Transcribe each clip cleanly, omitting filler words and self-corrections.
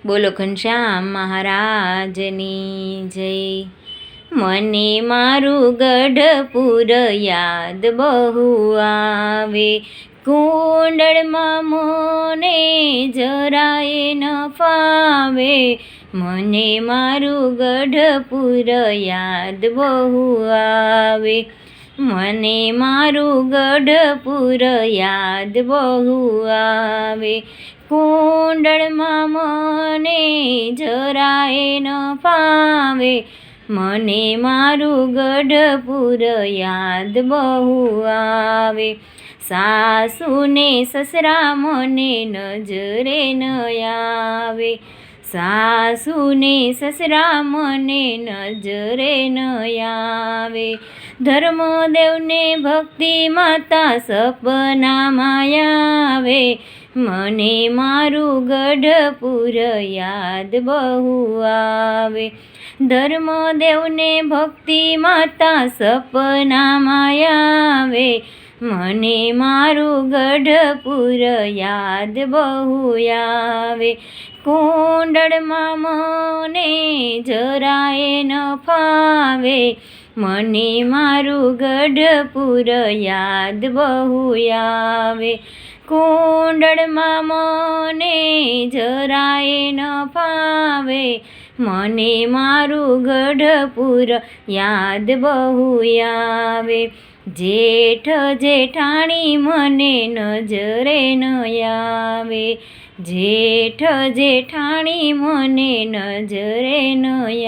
બોલો ઘનશ્યામ મહારાજની જય। મને મારું ગઢપુર યાદ બહુ આવે, કુંડળમાં મને જરાય ન ફાવે। મને મારું ગઢપુર યાદ બહુ આવે, મને મારું ગઢપુર યાદ બહુ આવે। કુંડળમાં મને જરાય ન ફાવે, મને મારું ગઢપુર યાદ બહુ આવે। સાસુને સસરા મને નજરે ન આવે, સાસુને સસરા મને નજરે ન આવે। ધર્મદેવને ભક્તિ માતા સપનામાં આવે, મને મારું ગઢપુર યાદ બહુ આવે। ધર્મદેવને ભક્તિ માતા સપનામાં આવે, મને મારું ગઢપુર યાદ બહુ આવે। કુંડળમાં મને જરાય ન ફાવે, મને મારું ગઢપુર યાદ બહુ આવે। કુંડળમાં મને જરાય ન ફાવે, મને મારું ગઢપુર યાદ બહુ આવે। જેઠ જેઠાણી મને નજરે ન આવે, જેઠ જેઠાણી મને નજરે ન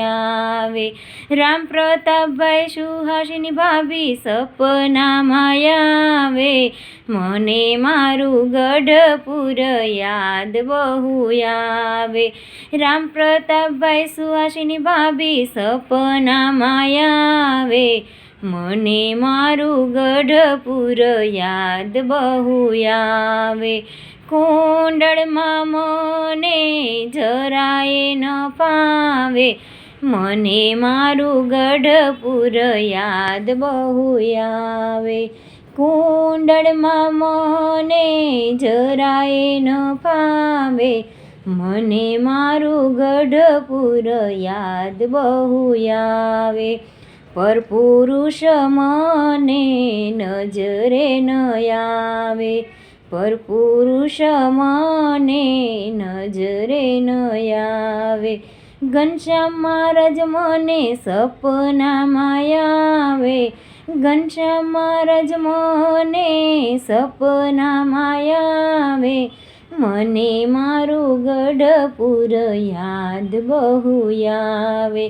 આવે। રામ પ્રતાપભાઈ સુહાસિની ભાભી સપનામાં આવે, મને મારું ગઢપુર યાદ બહુ આવે। રામ પ્રતાપભાઈ સુહાસિની ભાભી સપનામાં આવે, મને મારું ગઢપુર યાદ બહુ આવે। કુંડળમાં મને જરાય ન ફાવે, મને મારું ગઢપુર યાદ બહુ આવે। કુંડળમાં મને જરાય ન ફાવે, મને મારું ગઢપુર યાદ બહુ આવે। પરપુરુષ મને નજરે ન આવે, પરપુરુષ મને નજરે ન આવે। ઘનશ્યામ મહારાજ મને સપનામાં આવે, ઘનશ્યામ મહારાજ મને સપનામાં આવે, મને મારું ગઢપુર યાદ બહુ આવે।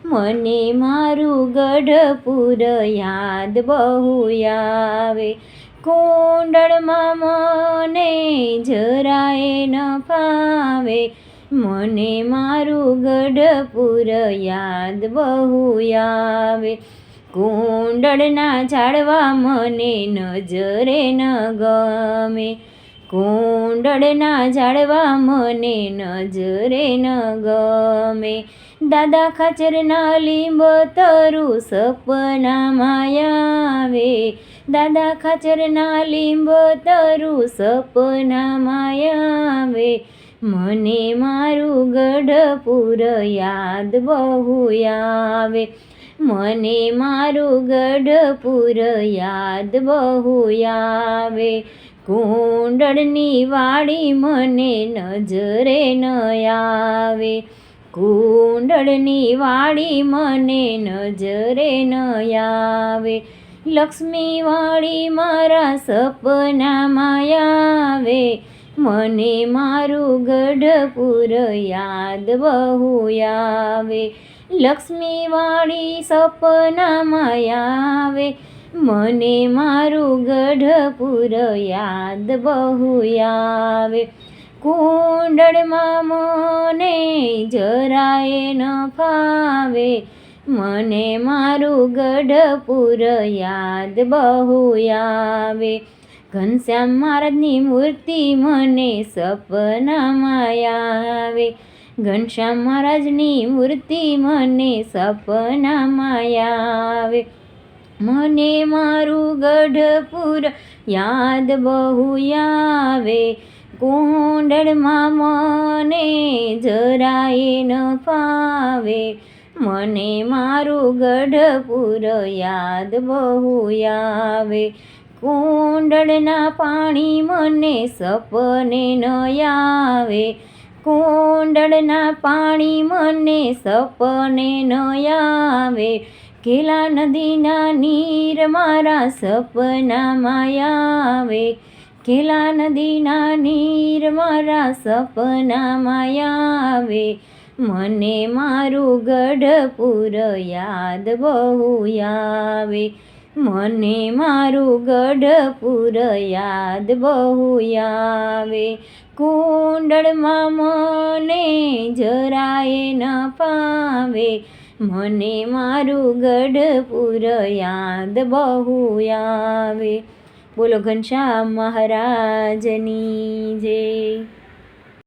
મને મારું ગઢપુર યાદ બહુ આવે। કુંડળમાં મને જરાય ન ફાવે, મને મારું ગઢપુર યાદ બહુ આવે। કુંડળના ઝાડવા મને નજરે ન ગમે, કુંડળના ઝાડવા મને નજરે ન ગમે। દાદા ખાચરના લીંબ તરું સપનામાં આવે, દાદા ખાચરના લીંબ તરું સપનામાં આવે, મને મારું ગઢપુર યાદ બહુ આવે। મને મારું ગઢપુર યાદ બહુ આવે। કુંડળની વાડી મને નજરે ન આવે, કુંડળની વાડી મને નજરે ન આવે। લક્ષ્મી વાડી મારા સપનામાં આવે, મને મારું ગઢપુર યાદ બહુ આવે। લક્ષ્મી વાડી સપનામાં આવે, મને મારું ગઢપુર યાદ બહુ આવે। કુંડળમાં મને જરાય ન ફાવે, મને મારું ગઢપુર યાદ બહુ આવે। ઘનશ્યામ મહારાજની મૂર્તિ મને સપનામાં આવે, ઘનશ્યામ મહારાજની મૂર્તિ મને સપનામાં આવે, મને મારું ગઢપુર યાદ બહુ આવે। કુંડળમાં મને જરાય ન ફાવે, મને મારું ગઢપુર યાદ બહુ આવે. કુંડળના પાણી મને સપને ન આવે, કુંડળના પાણી મને સપને ન આવે. ઘેલા નદીના નીર મારા સપનામાં આવે, ઘેલા નદીના નીર મારા સપનામાં આવે. મને મારું ગઢપુર યાદ બહુ આવે, મને મારું ગઢપુર યાદ બહુ આવે. કુંડળમાં મને જરાય ન ફાવે, મને મારું ગઢપુર યાદ બહુ આવે. બોલો ઘનશ્યામ મહારાજની જય.